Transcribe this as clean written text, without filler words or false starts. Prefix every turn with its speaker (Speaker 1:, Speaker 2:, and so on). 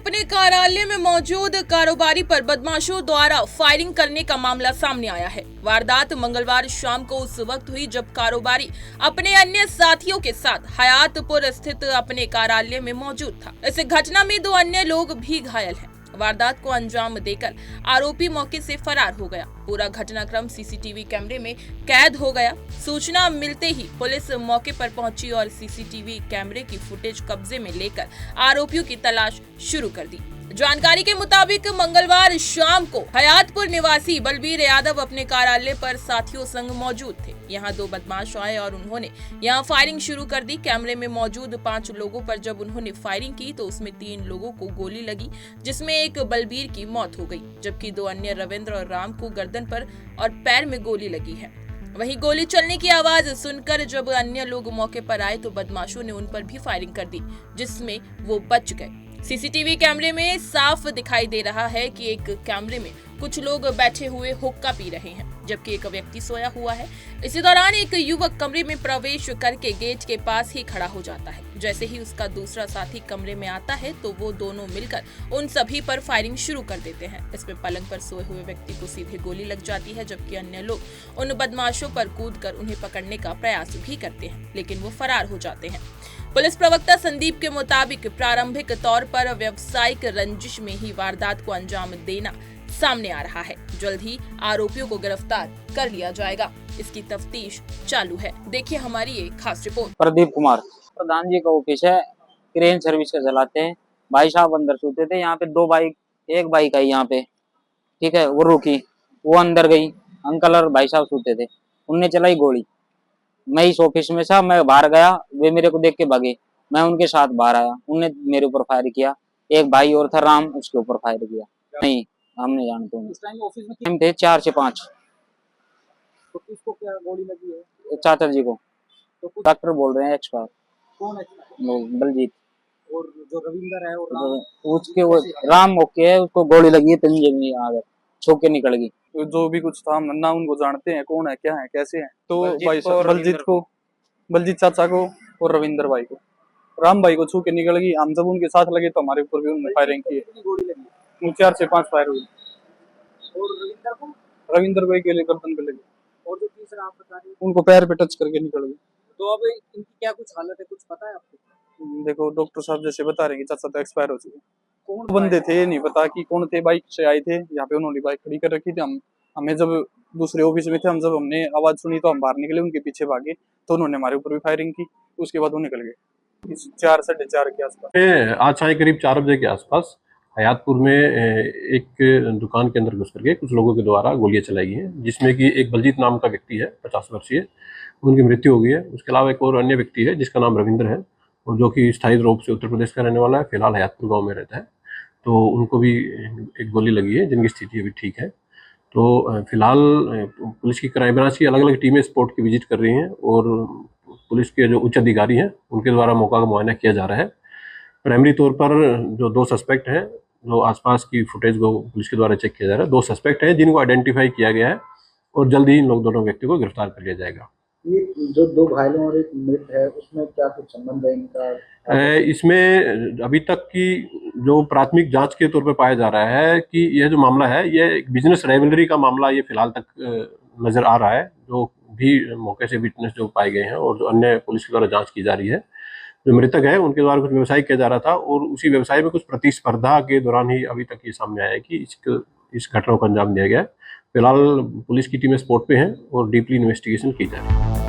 Speaker 1: अपने कार्यालय में मौजूद कारोबारी पर बदमाशों द्वारा फायरिंग करने का मामला सामने आया है। वारदात मंगलवार शाम को उस वक्त हुई जब कारोबारी अपने अन्य साथियों के साथ हयातपुर स्थित अपने कार्यालय में मौजूद था। इस घटना में 2 अन्य लोग भी घायल हैं। वारदात को अंजाम देकर आरोपी मौके से फरार हो गया। पूरा घटनाक्रम सीसीटीवी कैमरे में कैद हो गया। सूचना मिलते ही पुलिस मौके पर पहुंची और सीसीटीवी कैमरे की फुटेज कब्जे में लेकर आरोपियों की तलाश शुरू कर दी। जानकारी के मुताबिक मंगलवार शाम को हयातपुर निवासी बलबीर यादव अपने कार्यालय पर साथियों संग मौजूद थे। यहां 2 बदमाश आए और उन्होंने यहां फायरिंग शुरू कर दी। कैमरे में मौजूद 5 लोगों पर जब उन्होंने फायरिंग की तो उसमें 3 लोगों को गोली लगी, जिसमें एक बलबीर की मौत हो गई, जबकि 2 अन्य रविंद्र और राम को गर्दन पर और पैर में गोली लगी है। वहीं गोली चलने की आवाज सुनकर जब अन्य लोग मौके पर आए तो बदमाशों ने उन पर भी फायरिंग कर दी, जिसमें वो बच गए। सीसीटीवी कैमरे में साफ दिखाई दे रहा है कि एक कैमरे में कुछ लोग बैठे हुए हुक्का पी रहे हैं, जबकि एक व्यक्ति सोया हुआ है। इसी दौरान एक युवक कमरे में प्रवेश करके गेट के पास ही खड़ा हो जाता है। जैसे ही उसका दूसरा साथी कमरे में आता है तो वो दोनों मिलकर उन सभी पर फायरिंग शुरू कर देते हैं। इसमें पलंग पर सोए हुए व्यक्ति को सीधे गोली लग जाती है, जबकि अन्य लोग उन बदमाशों पर कूदकर उन्हें पकड़ने का प्रयास भी करते हैं, लेकिन वो फरार हो जाते हैं। पुलिस प्रवक्ता संदीप के मुताबिक प्रारंभिक तौर पर व्यावसायिक रंजिश में ही वारदात को अंजाम देना सामने आ रहा है। जल्द ही आरोपियों को गिरफ्तार कर लिया जाएगा। इसकी तफ्तीश चालू है। देखिए हमारी ये खास रिपोर्ट।
Speaker 2: प्रदीप कुमार प्रधान जी का ऑफिस है, क्रेन सर्विस का चलाते हैं। भाई साहब अंदर सोते थे। यहाँ पे 2 बाइक, एक बाइक आई यहाँ पे, ठीक है, वो रुकी, वो अंदर गई। अंकल और भाई साहब सोते थे, उनने चलाई गोली। मैं इस ऑफिस में था, मैं बाहर गया, वे मेरे को देख के भागे। मैं उनके साथ बाहर आया, उनने मेरे ऊपर फायर किया। एक भाई और था राम, उसके ऊपर फायर किया। नहीं, हम नहीं जानते।
Speaker 3: उस टाइम ऑफिस में
Speaker 2: हम थे 4 से 5।
Speaker 3: तो किसको क्या गोली लगी है?
Speaker 2: चाचा जी को।
Speaker 3: तो कुछ
Speaker 2: डॉक्टर बोल रहे हैं एक्सपायर।
Speaker 3: कौन है?
Speaker 2: बलजीत।
Speaker 3: और जो रविंदर है और राम,
Speaker 2: उसके वो राम मौके है, उसको गोली लगी है, पंजे में आ गए, छोक के निकल गई।
Speaker 4: जो भी कुछ था ना उनको जानते हैं, कौन है, क्या है, कैसे है। तो
Speaker 2: बलजीत
Speaker 4: बलजीत चाचा को और रविंदर भाई को, राम भाई को छू के निकल गई। हम जब उनके साथ लगे तो हमारे ऊपर भी उन्होंने फायरिंग की।
Speaker 3: गोली लगी
Speaker 4: 4 से 5 फायर हुई।
Speaker 3: और
Speaker 4: रविंदर भाई के लिए गर्दन पे लगी,
Speaker 3: और जो तीसरा आप बता रहे हैं,
Speaker 4: उनको पैर पे टच करके निकल गई।
Speaker 3: तो अब इनकी क्या कुछ हालत है, कुछ पता है आपको?
Speaker 4: देखो डॉक्टर साहब जैसे बता रहे हैं कि चाचा तो एक्सपायर हो चुके।
Speaker 3: कौन
Speaker 4: बंदे थे नहीं पता कि कौन थे, बाइक से आए थे यहाँ पे, उन्होंने बाइक खड़ी कर रखी थी। हमें जब दूसरे ऑफिस में थे, जब हमने आवाज सुनी तो हम बाहर निकले, उनके पीछे भागे तो उन्होंने हमारे ऊपर भी फायरिंग की। उसके बाद वो निकल गए 4 साढ़े 4 के आसपास।
Speaker 5: आज शाम करीब 4 बजे के आसपास हयातपुर में एक दुकान के अंदर घुस करके कुछ लोगों के द्वारा गोलियां चलाई गई हैं, जिसमें कि एक बलजीत नाम का व्यक्ति है, 50 वर्षीय, उनकी मृत्यु हो गई है। उसके अलावा एक और अन्य व्यक्ति है जिसका नाम रविंद्र है, और जो कि स्थायी रूप से उत्तर प्रदेश का रहने वाला है, फिलहाल हयातपुर गाँव में रहता है। तो उनको भी एक गोली लगी है, जिनकी स्थिति अभी ठीक है। तो फिलहाल पुलिस की क्राइम ब्रांच की अलग अलग टीमें स्पॉट की विजिट कर रही हैं, और पुलिस के जो उच्च अधिकारी हैं उनके द्वारा मौका का मुआयना किया जा रहा है। प्राइमरी तौर पर जो 2 सस्पेक्ट हैं, जो आसपास की फुटेज को पुलिस के द्वारा चेक किया जा रहा है, 2 सस्पेक्ट हैं जिनको आइडेंटिफाई किया गया है, और जल्द ही इन दोनों व्यक्ति को गिरफ्तार कर लिया जाएगा।
Speaker 3: ये जो 2 घायलों और एक मृत है, उसमें क्या कुछ संबंध है इनका?
Speaker 5: इसमें अभी तक की जो प्राथमिक जांच के तौर पर पाया जा रहा है कि यह जो मामला है, ये एक बिजनेस राइवलरी का मामला ये फिलहाल तक नजर आ रहा है। जो भी मौके से विटनेस जो पाए गए हैं और जो अन्य पुलिस के द्वारा जांच की जा रही है, जो मृतक है उनके द्वारा कुछ व्यवसाय किया जा रहा था, और उसी व्यवसाय में कुछ प्रतिस्पर्धा के दौरान ही अभी तक ये सामने आया है कि इस घटना को अंजाम दिया गया है। फिलहाल पुलिस की टीमें स्पॉट पे हैं और डीपली इन्वेस्टिगेशन की जा रही है।